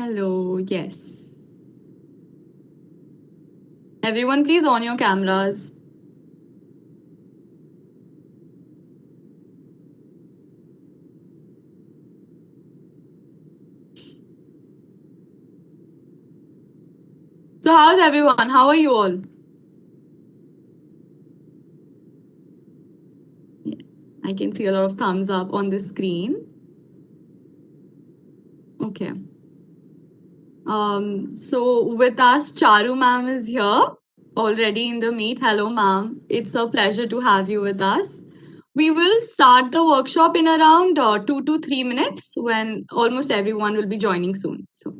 Hello, yes. Everyone, please on your cameras. So, how's everyone? How are you all? Yes, I can see a lot of thumbs up on the screen. Okay. So with us, Charu ma'am is here already in the meet. Hello, ma'am. It's a pleasure to have you with us. We will start the workshop in around 2 to 3 minutes when almost everyone will be joining soon. So.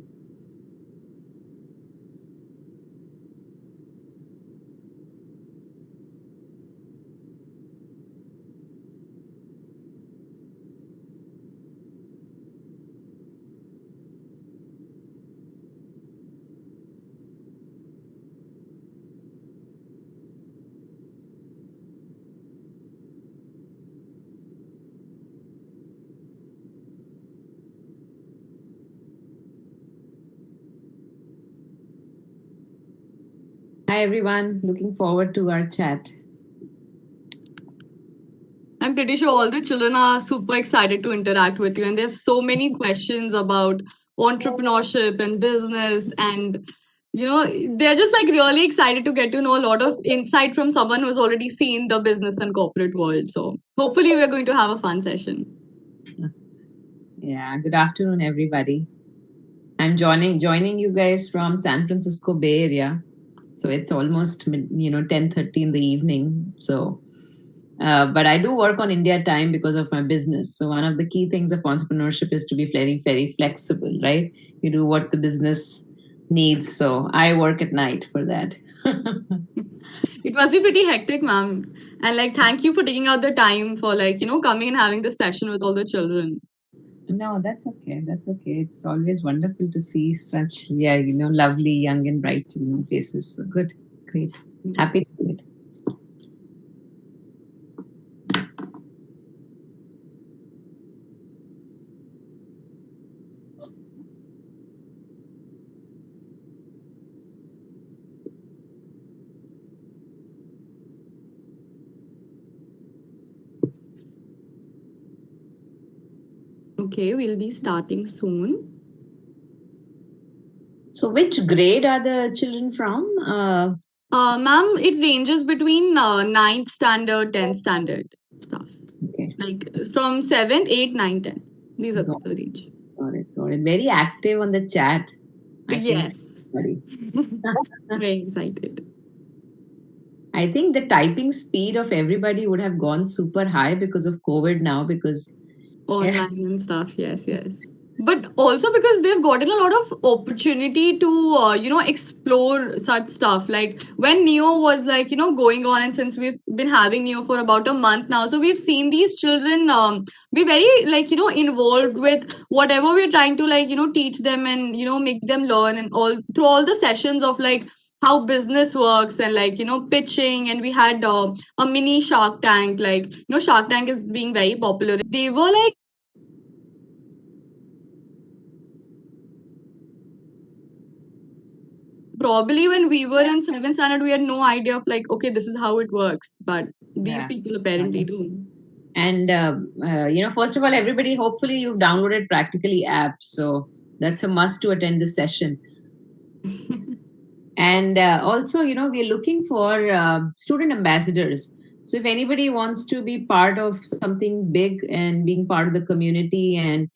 Hi everyone, looking forward to our chat. I'm pretty sure all the children are super excited to interact with you, and they have so many questions about entrepreneurship and business. And they're just like really excited to get to know a lot of insight from someone who's already seen the business and corporate world. So, hopefully, we're going to have a fun session. Yeah, good afternoon, everybody. I'm joining you guys from San Francisco Bay Area. So it's almost 10:30 in the evening. So but I do work on India time because of my business. So one of the key things of entrepreneurship is to be very, very flexible, right? You do what the business needs. So I work at night for that. It must be pretty hectic, ma'am. And like, thank you for taking out the time for coming and having this session with all the children. No, that's okay. That's okay. It's always wonderful to see such, lovely, young and bright children faces. So good, great. Happy to do it. Okay, we'll be starting soon. So, which grade are the children from? Ma'am, it ranges between 9th standard, 10th standard stuff. Okay. Like from 7th, 8th, 9th, 10th. These are the range. Got it, got it. Very active on the chat. Yes. Very excited. I think the typing speed of everybody would have gone super high because of COVID now, because online and stuff. Yes, yes. But also because they've gotten a lot of opportunity to explore such stuff. Like when Neo was going on, and since we've been having Neo for about a month now, so we've seen these children be very involved with whatever we're trying to teach them, and make them learn, and all through all the sessions of how business works, and pitching. And we had a mini Shark Tank. Shark Tank is being very popular. They were like, probably when we were in 7th standard, we had no idea of okay, this is how it works. But these people apparently do. And first of all, everybody, hopefully you've downloaded Practically app, so that's a must to attend this session. And also, we're looking for student ambassadors. So if anybody wants to be part of something big and being part of the community and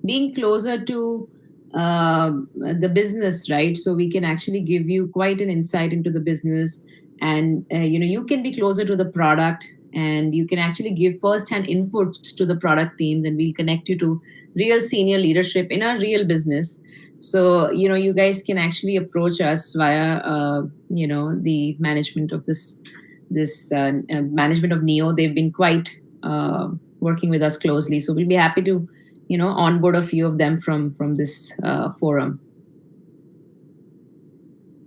being closer to the business, right? So we can actually give you quite an insight into the business, and you can be closer to the product, and you can actually give first-hand inputs to the product teams, and we'll connect you to real senior leadership in a real business. So you guys can actually approach us via the management of this management of Neo. They've been quite working with us closely, so we'll be happy to onboard a few of them from this forum.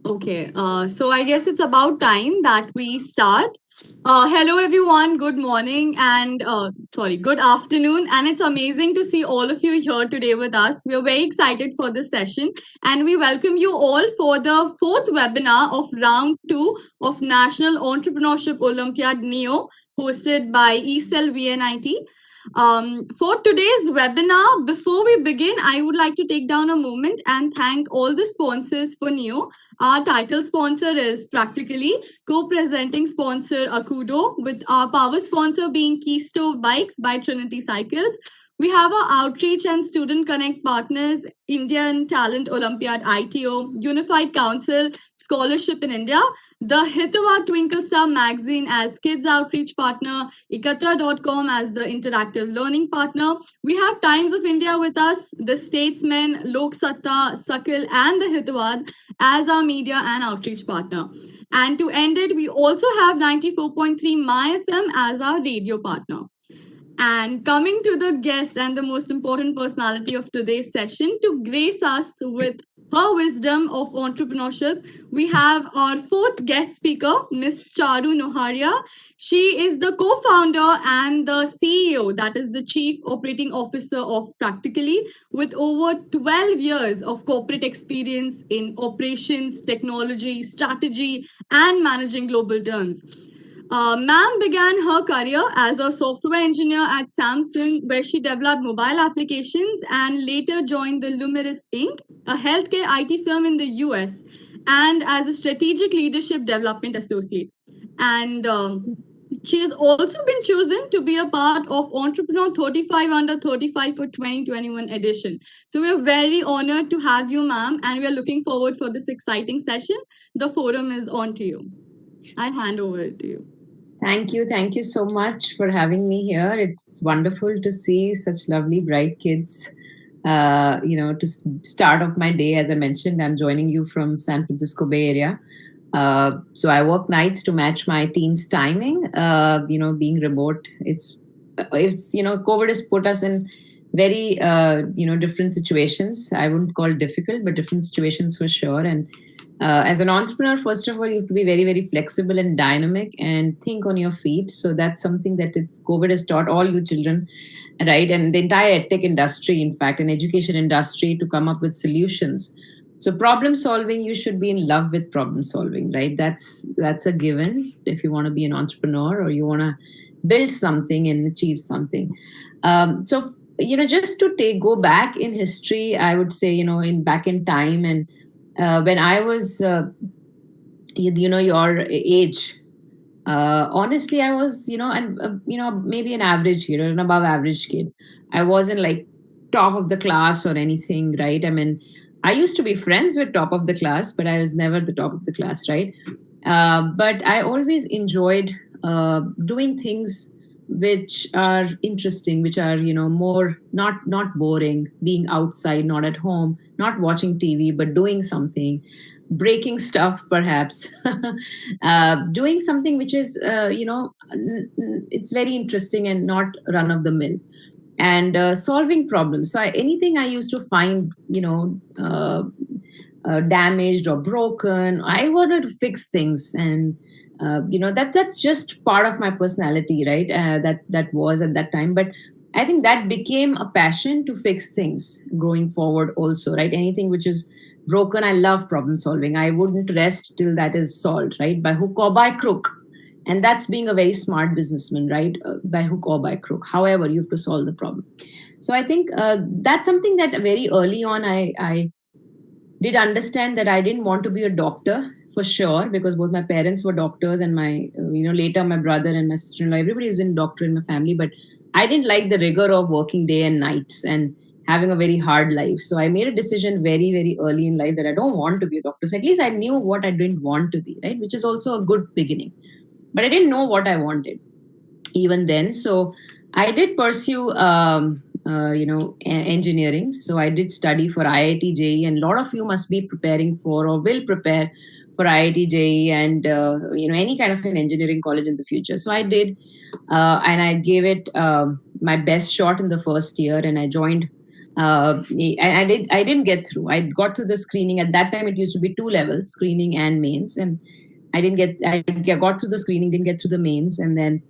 Okay, so I guess it's about time that we start. Hello, everyone. Good morning and good afternoon. And it's amazing to see all of you here today with us. We're very excited for this session and we welcome you all for the fourth webinar of round two of National Entrepreneurship Olympiad NEO, hosted by ECEL VNIT. For today's webinar, before we begin, I would like to take down a moment and thank all the sponsors for NEO. Our title sponsor is Practically, co-presenting sponsor Akudo, with our power sponsor being Keystone Bikes by Trinity Cycles. We have our outreach and student connect partners, Indian Talent Olympiad ITO, Unified Council, Scholarship in India, the Hitava Twinkle Star magazine as kids outreach partner, Ikatra.com as the interactive learning partner. We have Times of India with us, the Statesman, Lok Satta, Sakil, and the Hitavad as our media and outreach partner. And to end it, we also have 94.3 My FM as our radio partner. And coming to the guest and the most important personality of today's session to grace us with her wisdom of entrepreneurship, we have our fourth guest speaker, Ms Charu Noheria. She is the co-founder and the CEO, that is the Chief Operating Officer of Practically, with over 12 years of corporate experience in operations, technology, strategy, and managing global terms. Ma'am began her career as a software engineer at Samsung, where she developed mobile applications and later joined the Lumeris Inc., a healthcare IT firm in the US, and as a strategic leadership development associate. And she has also been chosen to be a part of Entrepreneur 35 Under 35 for 2021 edition. So we are very honored to have you, ma'am, and we are looking forward for this exciting session. The forum is on to you. I hand over to you. Thank you. Thank you so much for having me here. It's wonderful to see such lovely, bright kids. To start off my day, as I mentioned, I'm joining you from San Francisco Bay Area. So I work nights to match my team's timing. Being remote, it's COVID has put us in very different situations. I wouldn't call it difficult, but different situations for sure. And as an entrepreneur, first of all, you have to be very, very flexible and dynamic and think on your feet. So that's something that COVID has taught all you children, right? And the entire edtech industry, in fact, an education industry, to come up with solutions. So problem solving, you should be in love with problem solving, right? That's a given if you want to be an entrepreneur or you want to build something and achieve something. Just to go back in history, I would say, back in time, and when I was, your age, honestly, I was, maybe an average kid or an above average kid. I wasn't like top of the class or anything, right? I mean, I used to be friends with top of the class, but I was never the top of the class, right? But I always enjoyed doing things which are interesting, which are more not boring, being outside, not at home, not watching TV, but doing something, breaking stuff perhaps, doing something which is it's very interesting and not run of the mill, and solving problems. So anything I used to find damaged or broken, I wanted to fix things. And that's just part of my personality, right? That was at that time, but I think that became a passion to fix things going forward also, right? Anything which is broken, I love problem solving. I wouldn't rest till that is solved, right? By hook or by crook. And that's being a very smart businessman, right? By hook or by crook, however you have to solve the problem. So I think that's something that very early on I did understand, that I didn't want to be a doctor for sure, because both my parents were doctors, and my later my brother and my sister-in-law, everybody was in doctor in my family. But I didn't like the rigor of working day and nights and having a very hard life. So I made a decision very, very early in life that I don't want to be a doctor. So at least I knew what I didn't want to be, right? Which is also a good beginning. But I didn't know what I wanted even then. So I did pursue engineering. So I did study for IIT JEE, and a lot of you must be preparing for or will prepare for IIT JEE and any kind of an engineering college in the future. So I did, and I gave it my best shot in the first year, and I joined. I didn't get through. I got through the screening. At that time, it used to be 2 levels, screening and mains, and I got through the screening, didn't get through the mains, and then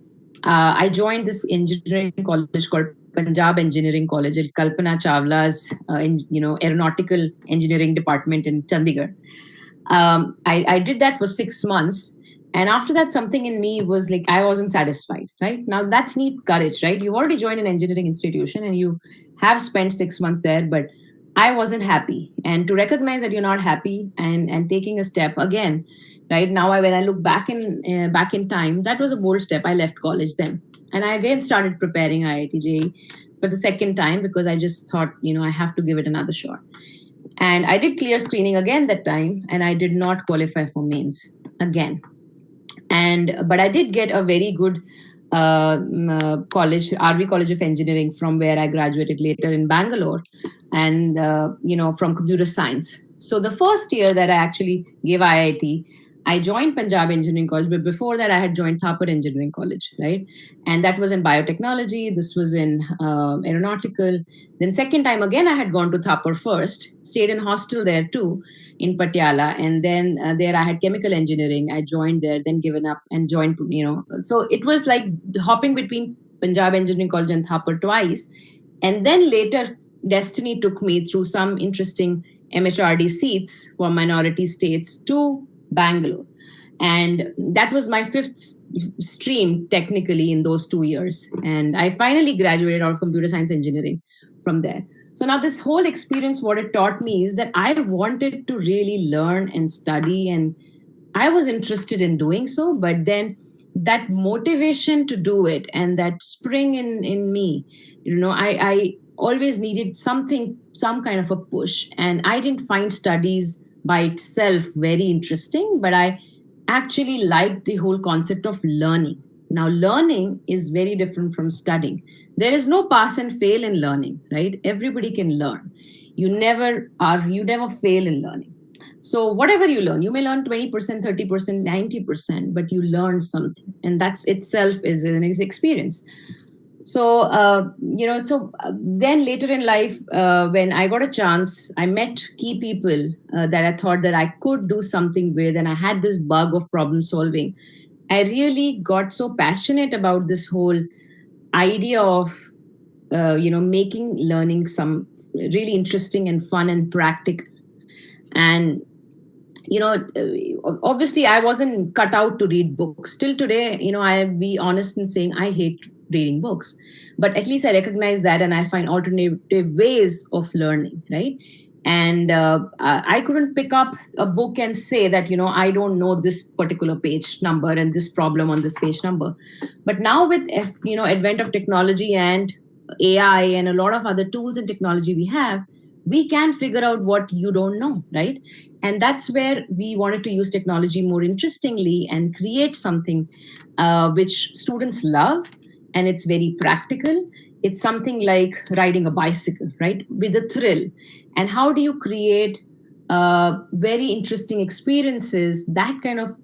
I joined this engineering college called Punjab Engineering College at Kalpana Chawla's, aeronautical engineering department in Chandigarh. I did that for 6 months. And after that, something in me was like, I wasn't satisfied, right? Now that's neat courage, right? You already joined an engineering institution and you have spent 6 months there, but I wasn't happy. And to recognize that you're not happy and taking a step again, right now, when I look back in time, that was a bold step. I left college then, and I again started preparing IIT JEE for the second time because I just thought, I have to give it another shot. And I did clear screening again that time, and I did not qualify for mains again. But I did get a very good college, RV College of Engineering, from where I graduated later in Bangalore, and from computer science. So the first year that I actually gave IIT, I joined Punjab Engineering College, but before that I had joined Thapar Engineering College, right? And that was in biotechnology. This was in aeronautical. Then second time again, I had gone to Thapar first, stayed in hostel there too, in Patiala, and then there I had chemical engineering. I joined there, then given up and joined. So it was like hopping between Punjab Engineering College and Thapar twice, and then later destiny took me through some interesting MHRD seats for minority states to Bangalore. And that was my fifth stream technically in those 2 years. And I finally graduated out of computer science engineering from there. So now this whole experience, what it taught me is that I wanted to really learn and study, and I was interested in doing so, but then that motivation to do it and that spring in me, I always needed something, some kind of a push. And I didn't find studies by itself very interesting, but I actually liked the whole concept of learning. Now, learning is very different from studying. There is no pass and fail in learning, right? Everybody can learn. You never fail in learning. So whatever you learn, you may learn 20%, 30%, 90%, but you learn something. And that's itself is an experience. So then later in life, when I got a chance, I met key people that I thought that I could do something with, and I had this bug of problem solving. I really got so passionate about this whole idea of making learning some really interesting and fun and practical. And obviously I wasn't cut out to read books. Till today, I be honest in saying I hate reading books, but at least I recognize that, and I find alternative ways of learning, right? And I couldn't pick up a book and say that I don't know this particular page number and this problem on this page number. But now with advent of technology and AI and a lot of other tools and technology we can figure out what you don't know, right? And that's where we wanted to use technology more interestingly and create something which students love, and it's very practical. It's something like riding a bicycle, right? With a thrill. And how do you create very interesting experiences, that kind of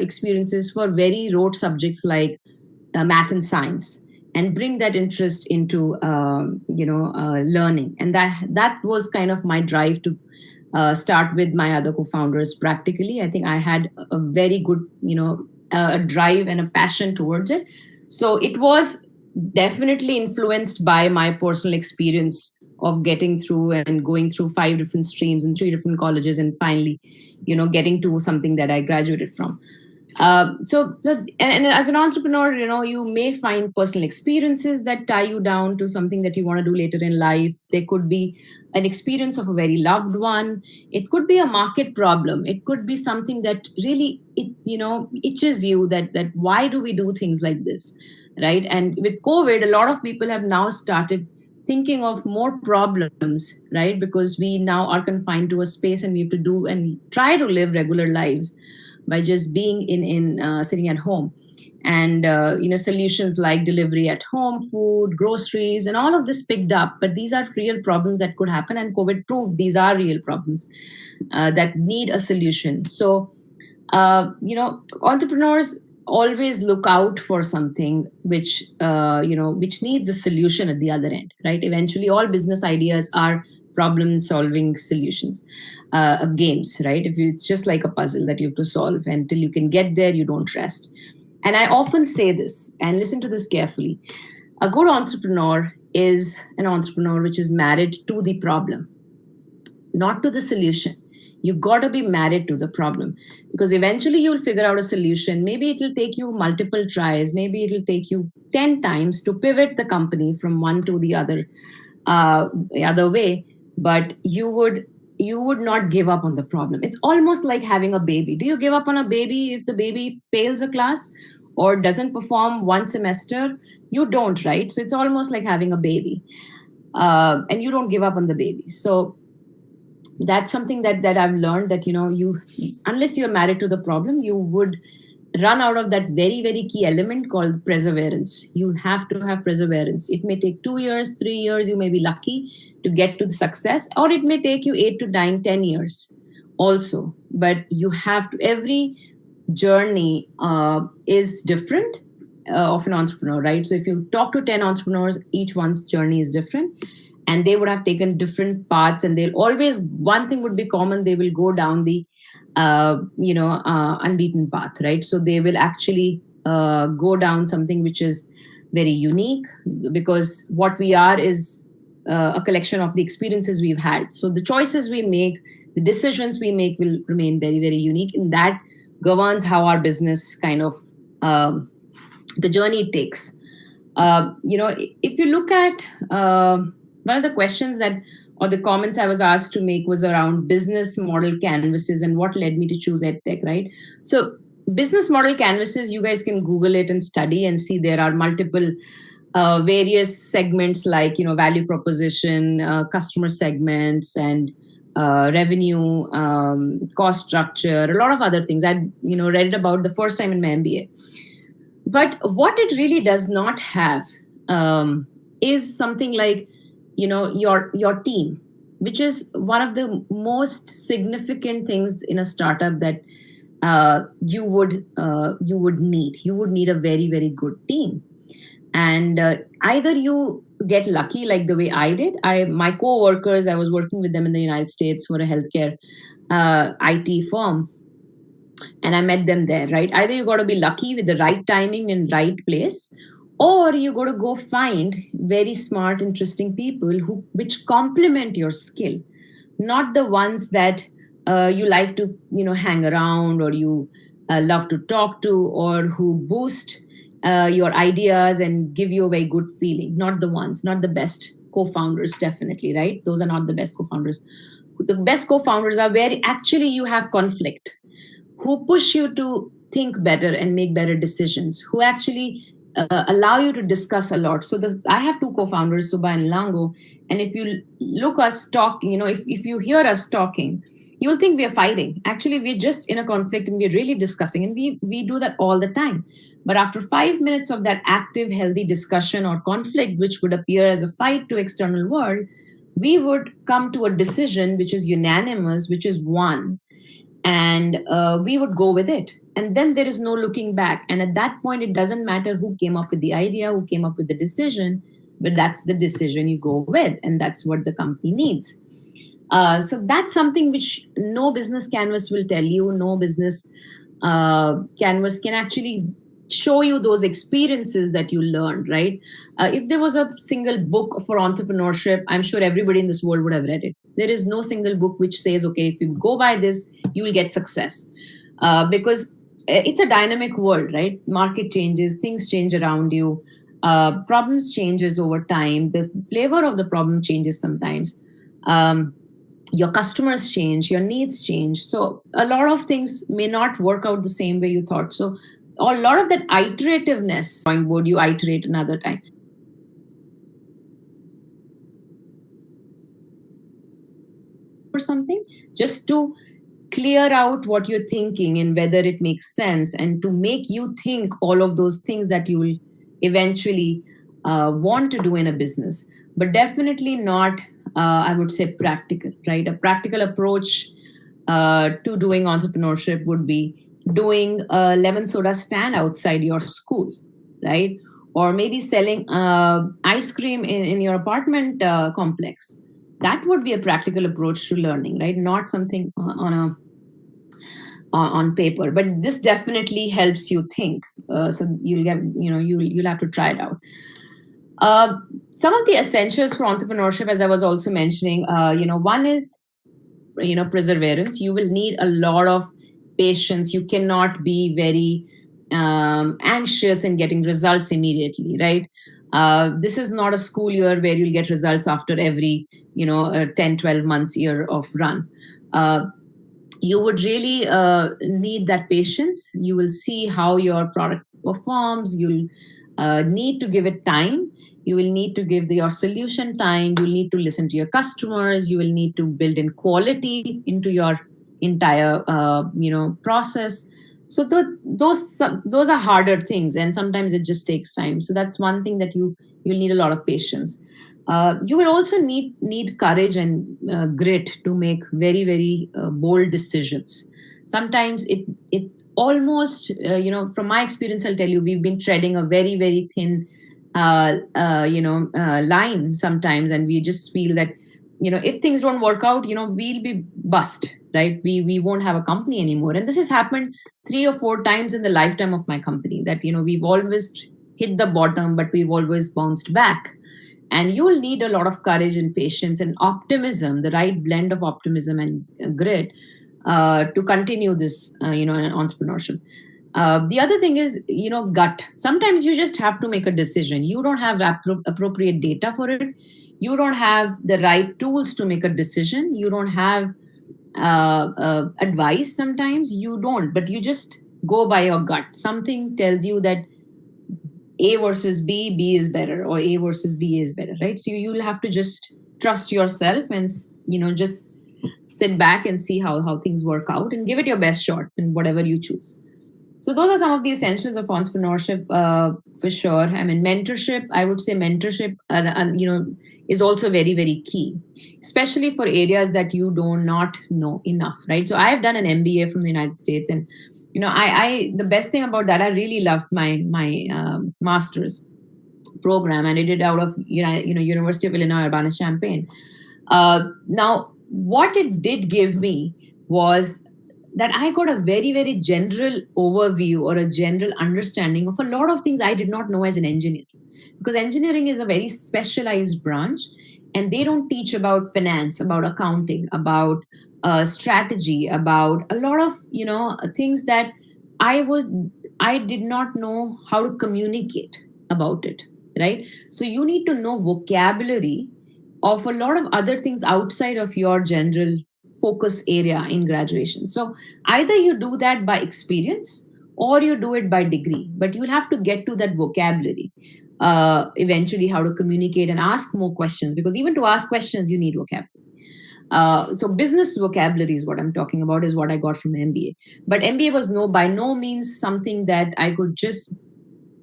experiences for very rote subjects like math and science, and bring that interest into learning. And that was kind of my drive to start with my other co-founders. Practically, I think I had a very good a drive and a passion towards it. So it was definitely influenced by my personal experience of getting through and going through 5 different streams in 3 different colleges, and finally getting to something that I graduated from. And as an entrepreneur, you may find personal experiences that tie you down to something that you want to do later in life. There could be an experience of a very loved one. It could be a market problem. It could be something that really itches you, that why do we do things like this, right? And with COVID, a lot of people have now started thinking of more problems, right? Because we now are confined to a space, and we have to do and try to live regular lives by just being in sitting at home. And solutions like delivery at home, food, groceries, and all of this picked up. But these are real problems that could happen, and COVID proved these are real problems that need a solution. So entrepreneurs always look out for something which which needs a solution at the other end, right? Eventually all business ideas are problem solving solutions. games, right? It's just like a puzzle that you have to solve. Until you can get there, you don't rest. And I often say this, and listen to this carefully. A good entrepreneur is an entrepreneur which is married to the problem, not to the solution. You got to be married to the problem, because eventually you'll figure out a solution. Maybe it'll take you multiple tries. Maybe it'll take you 10 times to pivot the company from one to the other way. But you would not give up on the problem. It's almost like having a baby. Do you give up on a baby if the baby fails a class or doesn't perform one semester? You don't, right? So it's almost like having a baby, and you don't give up on the baby. So that's something that I've learned, that you unless you're married to the problem, you would run out of that very, very key element called perseverance. You have to have perseverance. It may take 2 years, 3 years. You may be lucky to get to the success, or it may take you 8 to 9, 10 years also. But you have to, every journey is different of an entrepreneur, right? So if you talk to 10 entrepreneurs, each one's journey is different, and they would have taken different paths, and they'll always, one thing would be common: they will go down the unbeaten path, right? So they will actually go down something which is very unique, because what we are is a collection of the experiences we've had. So the choices we make, the decisions we make will remain very, very unique, and that governs how our business kind of the journey it takes. If you look at one of the questions that, or the comments I was asked to make, was around business model canvases and what led me to choose EdTech, right? So business model canvases, you guys can Google it and study and see there are multiple various segments, like, value proposition, customer segments, and revenue, cost structure, a lot of other things. I read it about the first time in my MBA. But what it really does not have is something like, your team, which is one of the most significant things in a startup that you would need. You would need a very, very good team, and either you get lucky, like the way I did. My co-workers, I was working with them in the United States for a healthcare IT firm, and I met them there, right? Either you got to be lucky with the right timing and right place, or you got to go find very smart, interesting people which complement your skill, not the ones that you like to hang around, or you love to talk to, or who boost your ideas and give you a very good feeling. Not the best co-founders, definitely, right? Those are not the best co-founders. The best co-founders are where actually you have conflict, who push you to think better and make better decisions, who actually allow you to discuss a lot. So I have two co-founders, Subha and Lango, and if you look us talking, if you hear us talking, you'll think we are fighting. Actually, we're just in a conflict, and we're really discussing, and we do that all the time. But after 5 minutes of that active, healthy discussion or conflict, which would appear as a fight to external world, we would come to a decision which is unanimous, which is one, and we would go with it. And then there is no looking back. And at that point, it doesn't matter who came up with the idea, who came up with the decision, but that's the decision you go with, and that's what the company needs. So that's something which no business canvas will tell you. No business canvas can actually show you those experiences that you learned, right? If there was a single book for entrepreneurship, I'm sure everybody in this world would have read it. There is no single book which says, okay, if you go by this, you will get success. Because it's a dynamic world, right? Market changes, things change around you, problems changes over time. The flavor of the problem changes sometimes. Your customers change, your needs change. So a lot of things may not work out the same way you thought. So a lot of that iterativeness, drawing board, you iterate another time. Or something, just to clear out what you're thinking and whether it makes sense, and to make you think all of those things that you will eventually want to do in a business. But definitely not, I would say, practical, right? A practical approach to doing entrepreneurship would be doing a lemon soda stand outside your school, right? Or maybe selling ice cream in your apartment complex. That would be a practical approach to learning, right? Not something on paper, but this definitely helps you think. So you'll get, you'll have to try it out. Some of the essentials for entrepreneurship, as I was also mentioning, one is, perseverance. You will need a lot of patience. You cannot be very anxious in getting results immediately, right? This is not a school year where you'll get results after every 10, 12 months year of run. You would really need that patience. You will see how your product performs. You'll need to give it time. You will need to give your solution time. You'll need to listen to your customers. You will need to build in quality into your entire process. So those are harder things, and sometimes it just takes time. So that's one thing that you will need a lot of patience. You will also need courage and grit to make very, very bold decisions. Sometimes it's almost, from my experience, I'll tell you, we've been treading a very, very thin line sometimes, and we just feel that if things don't work out, we'll be bust, right? We won't have a company anymore. And this has happened 3 or 4 times in the lifetime of my company, that we've always hit the bottom, but we've always bounced back. And you will need a lot of courage and patience and optimism, the right blend of optimism and grit, to continue this, entrepreneurship. The other thing is, gut. Sometimes you just have to make a decision. You don't have appropriate data for it. You don't have the right tools to make a decision. You don't have advice. Sometimes you don't, but you just go by your gut. Something tells you that A versus B, B is better, or A versus B is better, right? So you'll have to just trust yourself and, just sit back and see how things work out and give it your best shot in whatever you choose. So those are some of the essentials of entrepreneurship, for sure. I mean, mentorship, I would say mentorship, is also very, very key, especially for areas that you do not know enough, right? So I've done an MBA from the United States, and I the best thing about that, I really loved my master's program, and I did it out of University of Illinois Urbana-Champaign. Now, what it did give me was that I got a very, very general overview or a general understanding of a lot of things I did not know as an engineer, because engineering is a very specialized branch, and they don't teach about finance, about accounting, about strategy, about a lot of things that I did not know how to communicate about it, right? So you need to know vocabulary of a lot of other things outside of your general focus area in graduation. So either you do that by experience or you do it by degree, but you'll have to get to that vocabulary eventually, how to communicate and ask more questions, because even to ask questions you need vocabulary. So business vocabulary is what I'm talking about, is what I got from MBA. But MBA was by no means something that I could just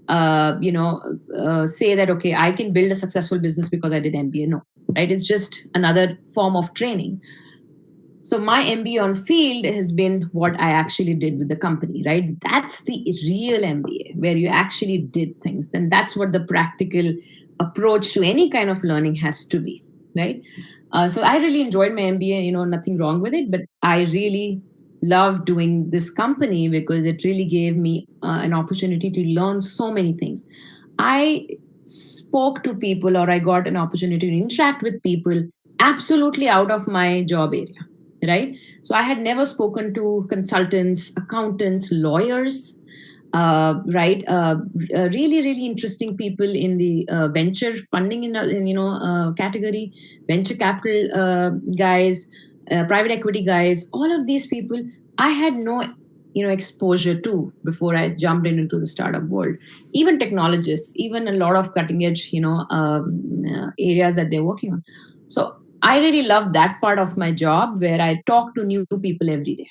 say that, okay, I can build a successful business because I did MBA. No, right? It's just another form of training. So my MBA on field has been what I actually did with the company, right? That's the real MBA, where you actually did things. Then that's what the practical approach to any kind of learning has to be, right? So I really enjoyed my MBA, nothing wrong with it, but I really love doing this company because it really gave me an opportunity to learn so many things. I spoke to people, or I got an opportunity to interact with people absolutely out of my job area, right? So I had never spoken to consultants, accountants, lawyers, right? Really, really interesting people in the venture funding category, venture capital guys, private equity guys. All of these people I had no exposure to before I jumped into the startup world. Even technologists, even a lot of cutting edge areas that they're working on. So I really love that part of my job, where I talk to new people every day.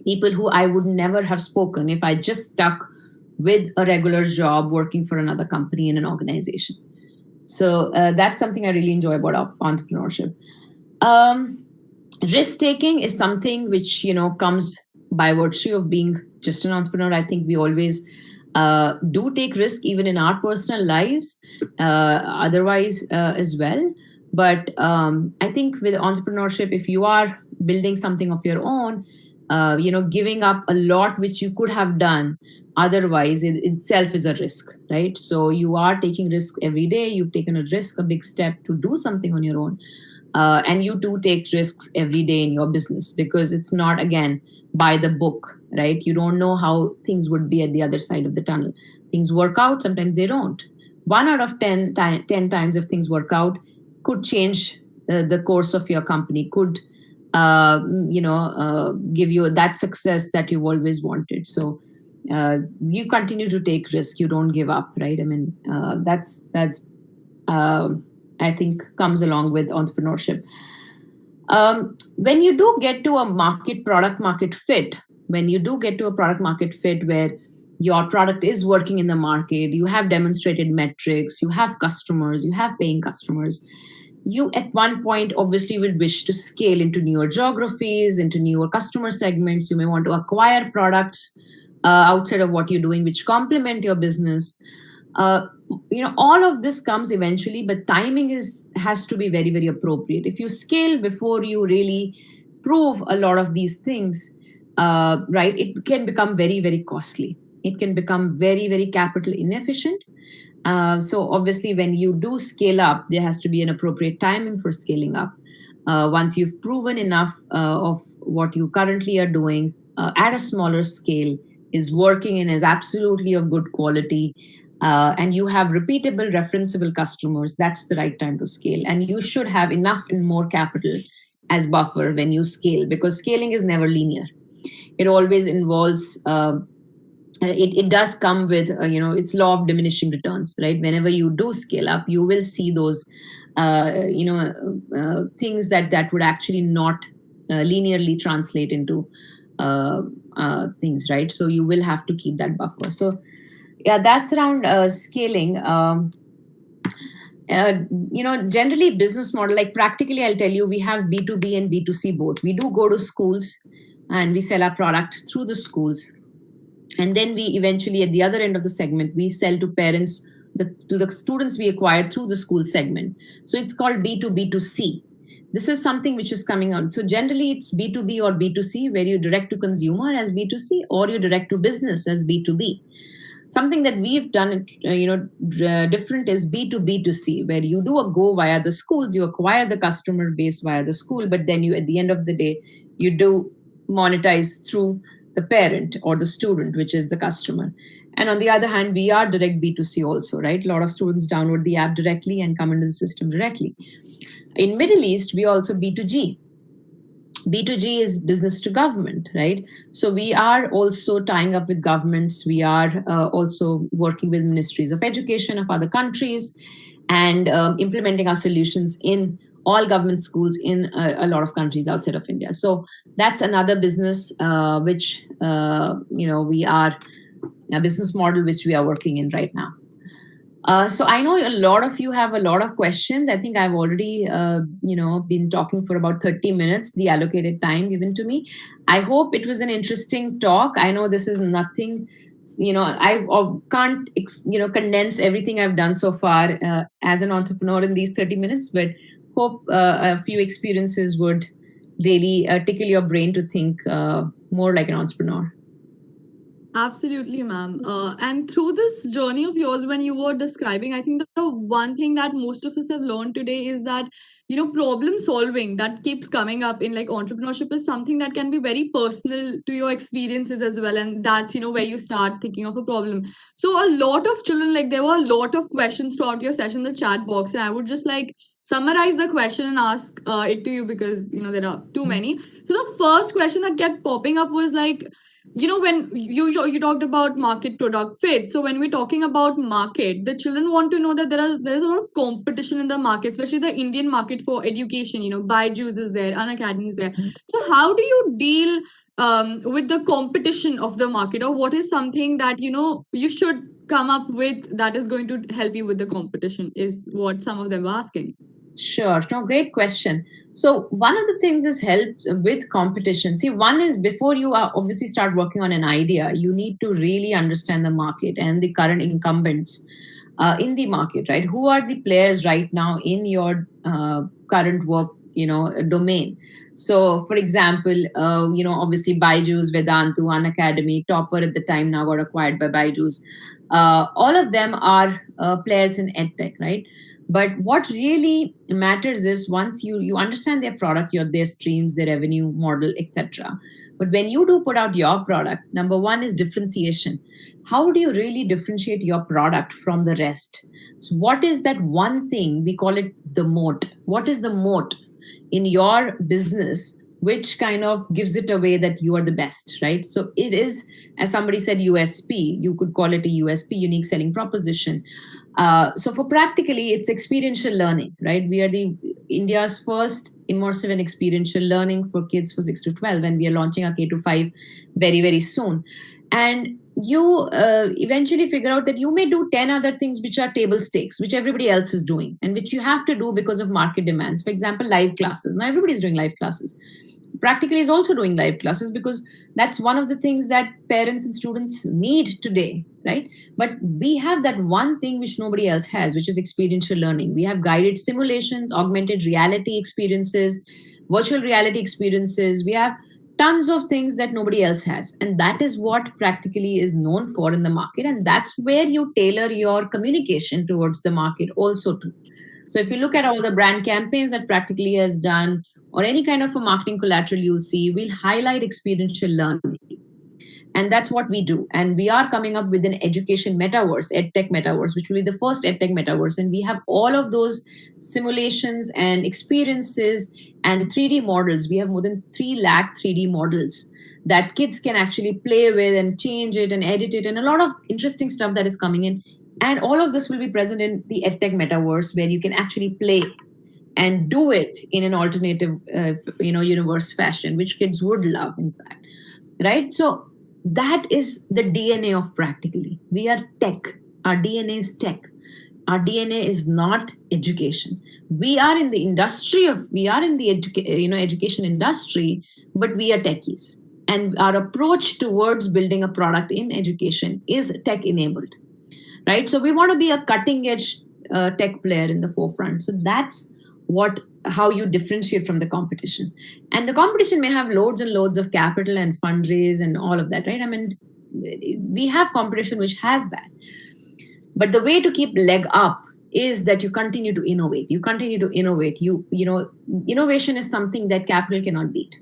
People who I would never have spoken if I just stuck with a regular job working for another company in an organization. So that's something I really enjoy about entrepreneurship. Risk taking is something which comes by virtue of being just an entrepreneur. I think we always do take risk, even in our personal lives, otherwise as well. But I think with entrepreneurship, if you are building something of your own, giving up a lot which you could have done otherwise it itself is a risk, right? So you are taking risk every day. You've taken a risk, a big step to do something on your own. And you do take risks every day in your business, because it's not, again, by the book, right? You don't know how things would be at the other side of the tunnel. Things work out, sometimes they don't. 1 out of 10 times, if things work out, could change the course of your company, could give you that success that you've always wanted. So you continue to take risk, you don't give up, right? I mean, that's I think comes along with entrepreneurship. When you do get to a product market fit, when you do get to a product market fit where your product is working in the market, you have demonstrated metrics, you have customers, you have paying customers, you at one point obviously will wish to scale into newer geographies, into newer customer segments. You may want to acquire products outside of what you're doing, which complement your business. All of this comes eventually, but timing has to be very, very appropriate. If you scale before you really prove a lot of these things, right, it can become very, very costly. It can become very, very capital inefficient. So obviously, when you do scale up, there has to be an appropriate timing for scaling up. Once you've proven enough of what you currently are doing at a smaller scale is working and is absolutely of good quality, and you have repeatable, referenceable customers, that's the right time to scale. And you should have enough and more capital as buffer when you scale, because scaling is never linear. It always involves it does come with its law of diminishing returns, right? Whenever you do scale up, you will see those things that would actually not linearly translate into things, right? So you will have to keep that buffer. So yeah, that's around scaling. Generally business model, like practically, I'll tell you, we have B2B and B2C both. We do go to schools and we sell our product through the schools. And then we eventually, at the other end of the segment, we sell to parents, to the students we acquired through the school segment. So it's called B2B2C. This is something which is coming on. So generally it's B2B or B2C, where you direct to consumer as B2C, or you direct to business as B2B. Something that we've done, different is B2B2C, where you do a go via the schools, you acquire the customer base via the school, but then you, at the end of the day, you do monetize through the parent or the student, which is the customer. And on the other hand, we are direct B2C also, right? A lot of students download the app directly and come into the system directly. In Middle East, we also B2G. B2G is business to government, right? So we are also tying up with governments. We are also working with ministries of education of other countries and implementing our solutions in all government schools in a lot of countries outside of India. So that's another business which, we are a business model which we are working in right now. So I know a lot of you have a lot of questions. I think I've already, been talking for about 30 minutes, the allocated time given to me. I hope it was an interesting talk. I know this is nothing, I can't, condense everything I've done so far as an entrepreneur in these 30 minutes, but hope a few experiences would really tickle your brain to think more like an entrepreneur. Absolutely, ma'am. And through this journey of yours, when you were describing, I think the one thing that most of us have learned today is that, problem solving that keeps coming up in like entrepreneurship is something that can be very personal to your experiences as well. And that's, where you start thinking of a problem. So a lot of children, like there were a lot of questions throughout your session in the chat box. And I would just like summarize the question and ask it to you because, there are too many. So the first question that kept popping up was like, when you talked about market product fit, so when we're talking about market, the children want to know that there is a lot of competition in the market, especially the Indian market for education. Byju's is there, Unacademy is there. So how do you deal with the competition of the market, or what is something that you should come up with that is going to help you with the competition, is what some of them were asking. Sure. No, great question. So one of the things is help with competition. See, one is before you obviously start working on an idea, you need to really understand the market and the current incumbents in the market, right? Who are the players right now in your current work, domain? So, for example, obviously Byju's, Vedantu, Unacademy, Topper at the time now got acquired by Byju's. All of them are players in edtech, right? But what really matters is once you understand their product, their streams, their revenue model, etc. But when you do put out your product, number one is differentiation. How do you really differentiate your product from the rest? So what is that one thing, we call it the moat? What is the moat in your business which kind of gives it away that you are the best, right? So it is, as somebody said, USP. You could call it a USP, unique selling proposition. So for practically, it's experiential learning, right? We are the India's first immersive and experiential learning for kids for 6 to 12, and we are launching our K to 5 very, very soon. And you eventually figure out that you may do 10 other things which are table stakes, which everybody else is doing, and which you have to do because of market demands. For example, live classes. Now everybody's doing live classes. Practically is also doing live classes because that's one of the things that parents and students need today, right? But we have that one thing which nobody else has, which is experiential learning. We have guided simulations, augmented reality experiences, virtual reality experiences. We have tons of things that nobody else has, and that is what practically is known for in the market, and that's where you tailor your communication towards the market also too. So if you look at all the brand campaigns that practically has done, or any kind of a marketing collateral you'll see, we'll highlight experiential learning. And that's what we do. And we are coming up with an education metaverse, edtech metaverse, which will be the first edtech metaverse. And we have all of those simulations and experiences and 3D models. We have more than 3 lakh 3D models that kids can actually play with and change it and edit it, and a lot of interesting stuff that is coming in. And all of this will be present in the edtech metaverse, where you can actually play and do it in an alternative, universe fashion, which kids would love, in fact, right? So that is the DNA of practically. We are tech. Our DNA is tech. Our DNA is not education. We are in the education industry, but we are techies. And our approach towards building a product in education is tech enabled, right? So we want to be a cutting edge tech player in the forefront. So that's how you differentiate from the competition. And the competition may have loads and loads of capital and fundraise and all of that, right? I mean, we have competition which has that. But the way to keep leg up is that you continue to innovate. Innovation is something that capital cannot beat.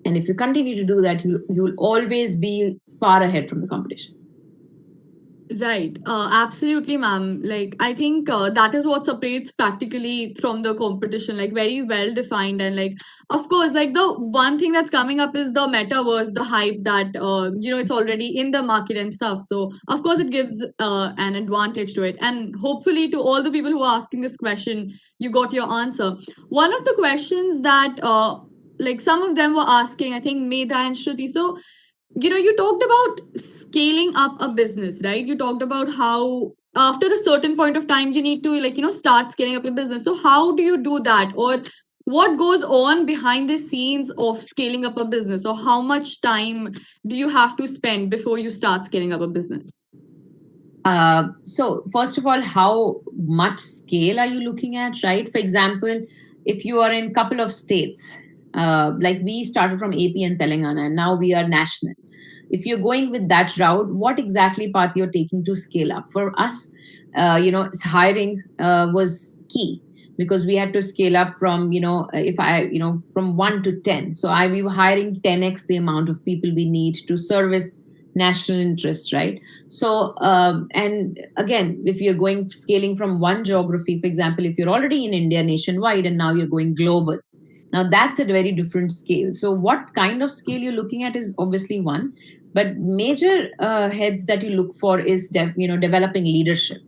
And if you continue to do that, you'll always be far ahead from the competition. Right. Absolutely, ma'am. Like, I think that is what separates practically from the competition, like, very well defined. And, like, of course, like, the one thing that's coming up is the metaverse, the hype that, it's already in the market and stuff. So, of course, it gives an advantage to it. And hopefully, to all the people who are asking this question, you got your answer. One of the questions that, like, some of them were asking, I think, Medha and Shruti. So, you talked about scaling up a business, right? You talked about how after a certain point of time you need to, like, start scaling up your business. So how do you do that, or what goes on behind the scenes of scaling up a business, or how much time do you have to spend before you start scaling up a business? So first of all, how much scale are you looking at, right? For example, if you are in a couple of states, like we started from AP and Telangana, and now we are national. If you're going with that route, what exactly path you're taking to scale up? For us, hiring was key, because we had to scale up from, from 1 to 10. So we were hiring 10x the amount of people we need to service national interests, right? So, and again, if you're scaling from one geography, for example, if you're already in India nationwide and now you're going global, now that's a very different scale. So what kind of scale you're looking at is obviously one, but major heads that you look for is developing leadership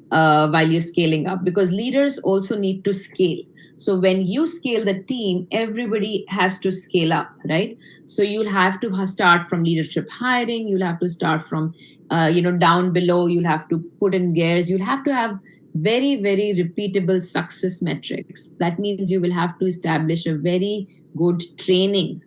while you're scaling up, because leaders also need to scale. So when you scale the team, everybody has to scale up, right? So you'll have to start from leadership hiring. You'll have to start from, down below. You'll have to put in gears. You'll have to have very, very repeatable success metrics. That means you will have to establish a very good training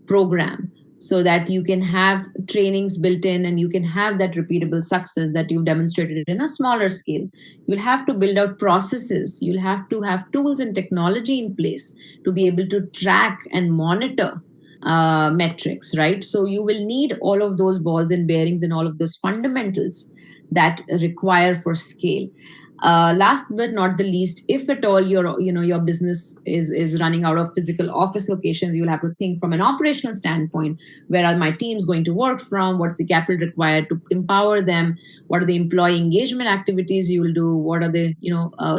program. so that you can have trainings built in and you can have that repeatable success that you've demonstrated in a smaller scale. You'll have to build out processes. You'll have to have tools and technology in place to be able to track and monitor metrics, right? So you will need all of those balls and bearings and all of those fundamentals that require for scale. Last but not the least, if at all your business is running out of physical office locations, you'll have to think from an operational standpoint: where are my teams going to work from? What's the capital required to empower them? What are the employee engagement activities you will do? What are the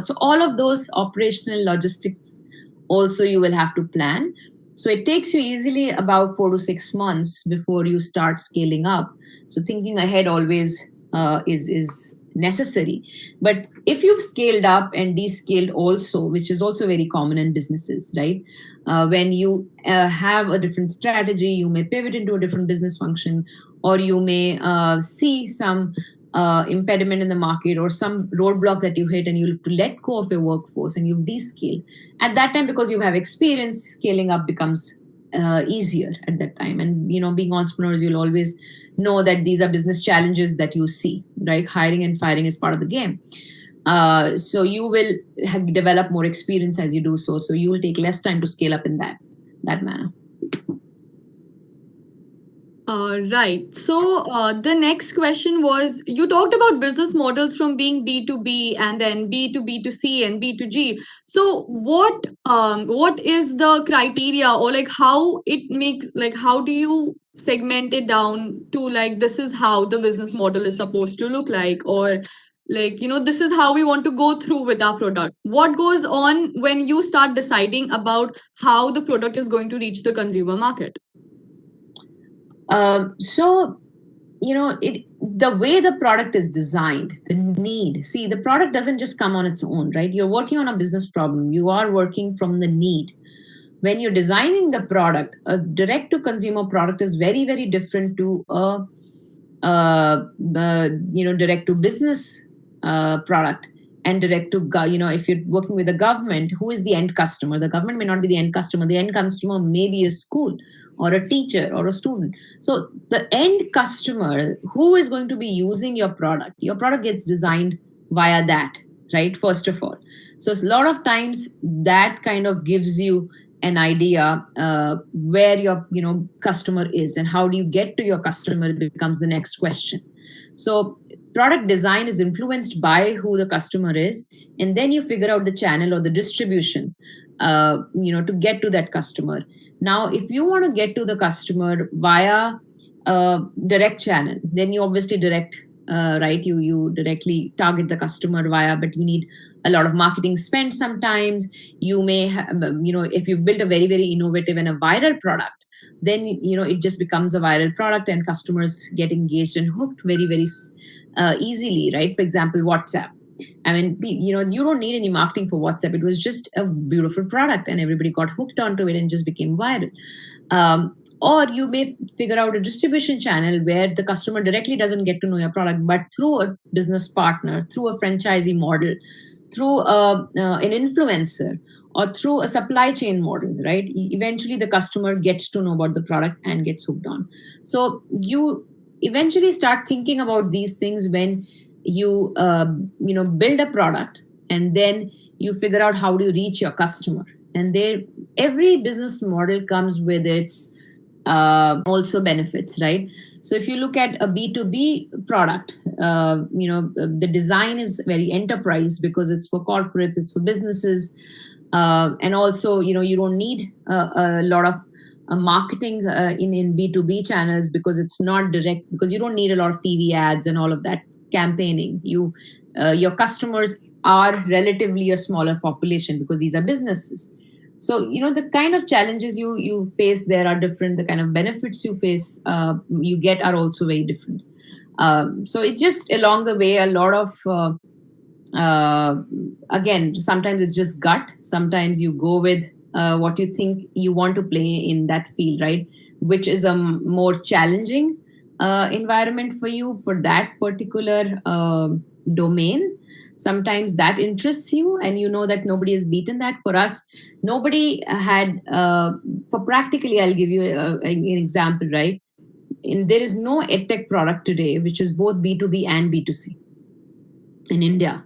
so all of those operational logistics also you will have to plan. So it takes you easily about 4 to 6 months before you start scaling up. So thinking ahead always is necessary. But if you've scaled up and descaled also, which is also very common in businesses, right? When you have a different strategy, you may pivot into a different business function, or you may see some impediment in the market or some roadblock that you hit, and you have to let go of your workforce and you've descaled. At that time, because you have experience, scaling up becomes easier at that time. And being entrepreneurs, you'll always know that these are business challenges that you see, right? Hiring and firing is part of the game. So you will develop more experience as you do so. So you will take less time to scale up in that manner. Right. So the next question was, you talked about business models from being B2B and then B2B2C and B2G. So what is the criteria, or like how it makes, like how do you segment it down to like this is how the business model is supposed to look like, or like this is how we want to go through with our product? What goes on when you start deciding about how the product is going to reach the consumer market? So the way the product is designed, the need. See, the product doesn't just come on its own, right? You're working on a business problem. You are working from the need. When you're designing the product, a direct to consumer product is very, very different to a direct to business product. And direct to if you're working with the government, who is the end customer? The government may not be the end customer. The end customer may be a school or a teacher or a student. So the end customer, who is going to be using your product gets designed via that, right? First of all. So a lot of times that kind of gives you an idea where your customer is, and how do you get to your customer becomes the next question. So product design is influenced by who the customer is, and then you figure out the channel or the distribution to get to that customer. Now if you want to get to the customer via direct channel, then you obviously direct, right? You directly target the customer via, but you need a lot of marketing spend. Sometimes you may have, if you've built a very, very innovative and a viral product, then it just becomes a viral product and customers get engaged and hooked very, very easily, right? For example, WhatsApp. I mean, you don't need any marketing for WhatsApp. It was just a beautiful product and everybody got hooked onto it and just became viral. Or you may figure out a distribution channel where the customer directly doesn't get to know your product, but through a business partner, through a franchisee model, through an influencer, or through a supply chain model, right? Eventually the customer gets to know about the product and gets hooked on. So you eventually start thinking about these things when you build a product, and then you figure out how to reach your customer. And every business model comes with its also benefits, right? So if you look at a B2B product, the design is very enterprise because it's for corporates, it's for businesses. And also, you don't need a lot of marketing in B2B channels because it's not direct, because you don't need a lot of TV ads and all of that campaigning. Your customers are relatively a smaller population because these are businesses. So, the kind of challenges you face there are different. The kind of benefits you get are also very different. So it's just along the way, a lot of, again, sometimes it's just gut. Sometimes you go with what you think you want to play in that field, right? Which is a more challenging environment for you for that particular domain. Sometimes that interests you and you know that nobody has beaten that. For us, nobody had for practically, I'll give you an example, right? There is no edtech product today which is both B2B and B2C in India.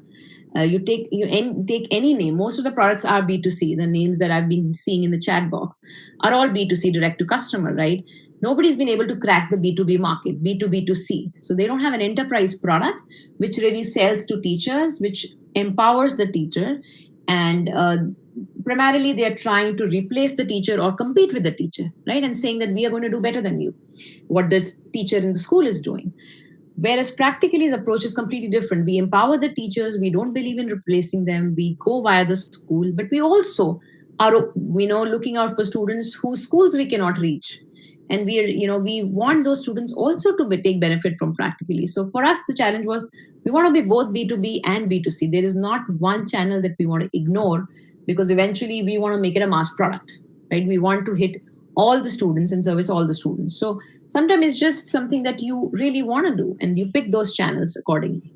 Take any name. Most of the products are B2C. The names that I've been seeing in the chat box are all B2C, direct to customer, right? Nobody's been able to crack the B2B market, B2B2C. So they don't have an enterprise product which really sells to teachers, which empowers the teacher. And primarily, they're trying to replace the teacher or compete with the teacher, right? And saying that we are going to do better than you, what this teacher in the school is doing. Whereas practically his approach is completely different. We empower the teachers. We don't believe in replacing them. We go via the school, but we also are, looking out for students whose schools we cannot reach. And we want those students also to take benefit from practically. So for us, the challenge was we want to be both B2B and B2C. There is not one channel that we want to ignore, because eventually we want to make it a mass product, right? We want to hit all the students and service all the students. So sometimes it's just something that you really want to do, and you pick those channels accordingly.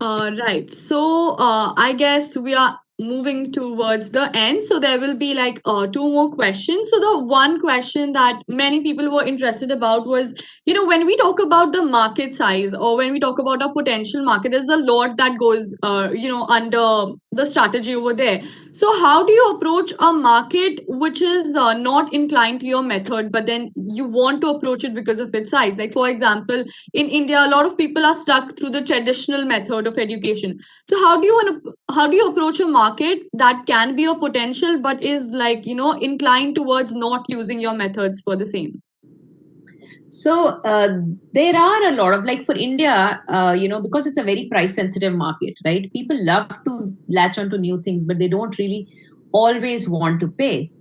Right. So I guess we are moving towards the end. So there will be like two more questions. So the one question that many people were interested about was, when we talk about the market size, or when we talk about a potential market, there's a lot that goes, under the strategy over there. So how do you approach a market which is not inclined to your method, but then you want to approach it because of its size? Like, for example, in India, a lot of people are stuck through the traditional method of education. So how do you approach a market that can be a potential but is like, inclined towards not using your methods for the same? So there are a lot of, like, for India, because it's a very price sensitive market, right? People love to latch onto new things, but they don't really always want to pay.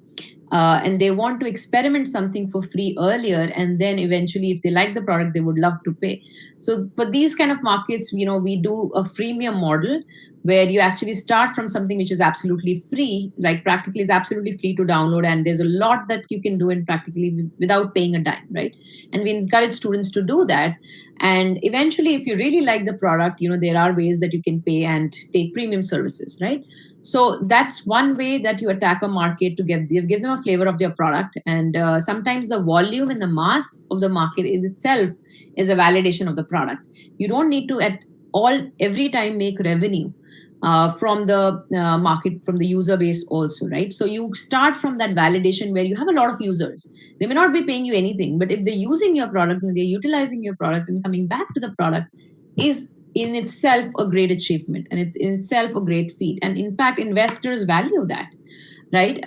And they want to experiment something for free earlier, and then eventually, if they like the product, they would love to pay. So for these kind of markets, we do a freemium model where you actually start from something which is absolutely free, like practically is absolutely free to download, and there's a lot that you can do in practically without paying a dime, right? And we encourage students to do that. And eventually, if you really like the product, there are ways that you can pay and take premium services, right? So that's one way that you attack a market, to give them a flavor of their product. And sometimes the volume and the mass of the market in itself is a validation of the product. You don't need to every time make revenue from the market, from the user base also, right? So you start from that validation where you have a lot of users. They may not be paying you anything, but if they're using your product and they're utilizing your product and coming back to the product, is in itself a great achievement, and it's in itself a great feat. And in fact, investors value that, right?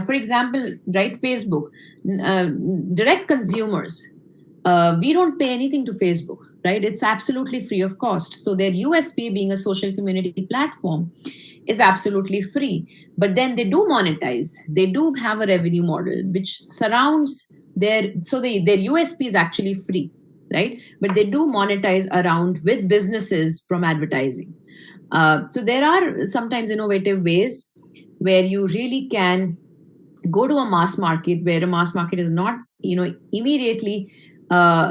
For example, right, Facebook, direct consumers, we don't pay anything to Facebook, right? It's absolutely free of cost. So their USP, being a social community platform, is absolutely free. But then they do monetize. They do have a revenue model which surrounds their USP is actually free, right? But they do monetize around with businesses from advertising. So there are sometimes innovative ways where you really can go to a mass market, where a mass market is not, immediately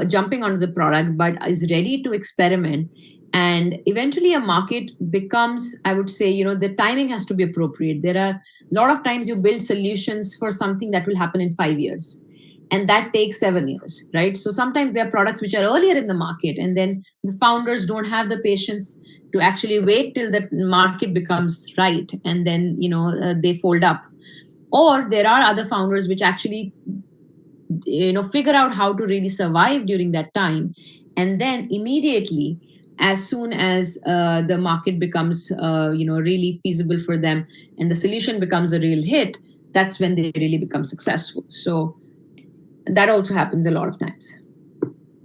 jumping onto the product, but is ready to experiment. And eventually a market becomes, I would say, the timing has to be appropriate. There are a lot of times you build solutions for something that will happen in 5 years, and that takes 7 years, right? So sometimes there are products which are earlier in the market, and then the founders don't have the patience to actually wait till the market becomes right, and then they fold up. Or there are other founders which actually figure out how to really survive during that time, and then immediately, as soon as the market becomes really feasible for them, and the solution becomes a real hit, that's when they really become successful. So that also happens a lot of times.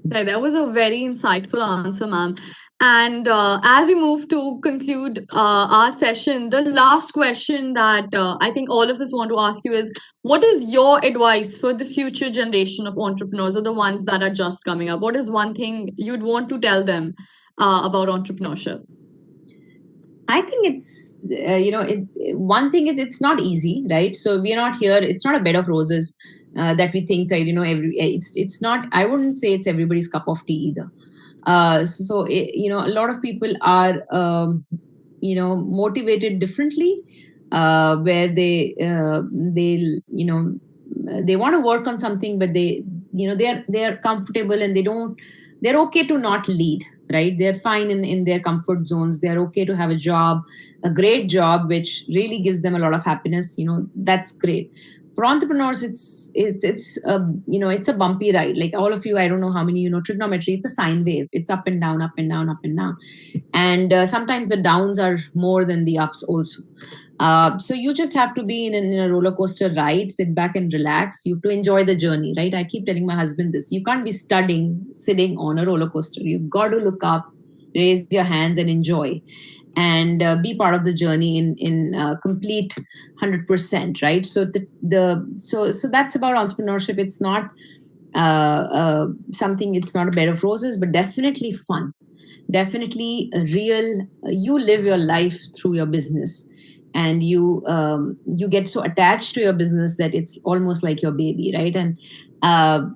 Yeah, that was a very insightful answer, ma'am. And as we move to conclude our session, the last question that I think all of us want to ask you is, what is your advice for the future generation of entrepreneurs, or the ones that are just coming up? What is one thing you'd want to tell them about entrepreneurship? I think it's one thing is, it's not easy, right? So we are not here. It's not a bed of roses that we think that it's not. I wouldn't say it's everybody's cup of tea either. A lot of people are motivated differently. where they want to work on something, but they're comfortable, and they're okay to not lead, right? They're fine in their comfort zones. They're okay to have a job, a great job, which really gives them a lot of happiness. That's great. For entrepreneurs, it's a bumpy ride. Like all of you, I don't know how many trigonometry. It's a sine wave. It's up and down, up and down, up and down, and sometimes the downs are more than the ups also. So you just have to be in a roller coaster ride, sit back and relax. You have to enjoy the journey, right? I keep telling my husband this: you can't be sitting on a roller coaster. You've got to look up, raise your hands, and enjoy, and be part of the journey in complete 100%, right? So that's about entrepreneurship. It's not something. It's not a bed of roses, but definitely fun, definitely a real. You live your life through your business, and you get so attached to your business that it's almost like your baby, right? And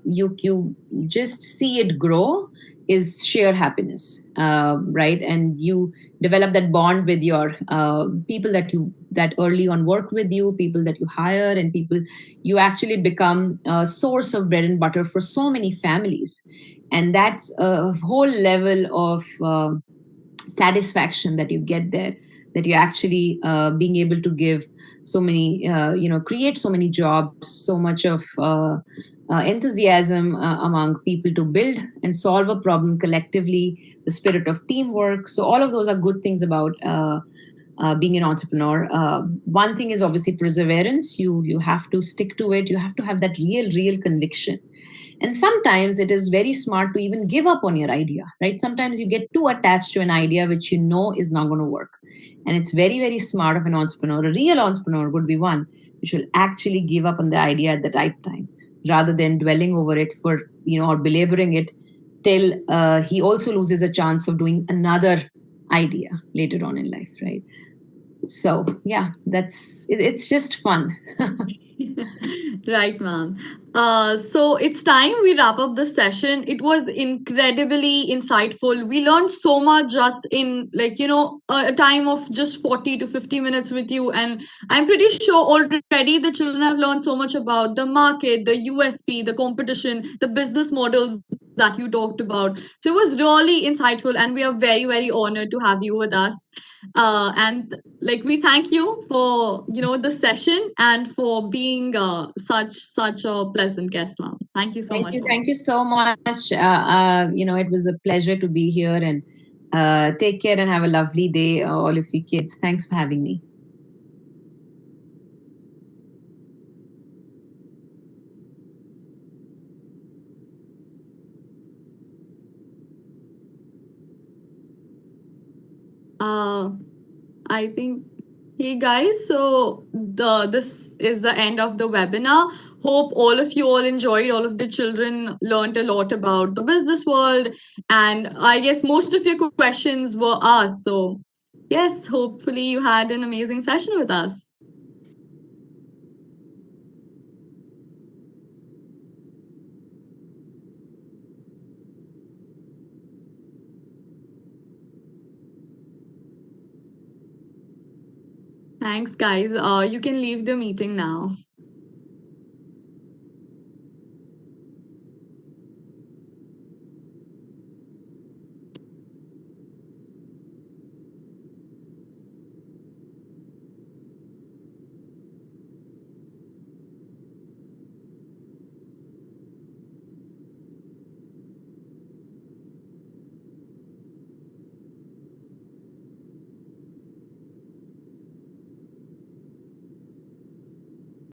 you just see it grow is sheer happiness, right? And you develop that bond with your people that early on work with you, people that you hire, and people you actually become a source of bread and butter for so many families. And that's a whole level of satisfaction that you get there, that you're actually being able to give so many create so many jobs, so much of enthusiasm among people to build and solve a problem collectively, the spirit of teamwork. So all of those are good things about being an entrepreneur. One thing is obviously perseverance. You have to stick to it. You have to have that real conviction. And sometimes it is very smart to even give up on your idea, right? Sometimes you get too attached to an idea which you know is not going to work. And it's very smart of an entrepreneur. A real entrepreneur would be one which will actually give up on the idea at the right time, rather than dwelling over it for, or belaboring it till he also loses a chance of doing another idea later on in life, right? So yeah, it's just fun. Right, ma'am. So it's time we wrap up this session. It was incredibly insightful. We learned so much just in, like, a time of just 40 to 50 minutes with you. And I'm pretty sure already the children have learned so much about the market, the USP, the competition, the business models that you talked about. So it was really insightful, and we are very honored to have you with us. And like, we thank you for the session and for being such a pleasant guest, ma'am. Thank you so much, ma'am. Thank you so much. It was a pleasure to be here, and take care and have a lovely day, all of you kids. Thanks for having me. uh I think, hey guys, so this is the end of the webinar. Hope all of you all enjoyed. All of the children learned a lot about the business world, and I guess most of your questions were asked. So yes, hopefully you had an amazing session with us. Thanks, guys. You can leave the meeting now.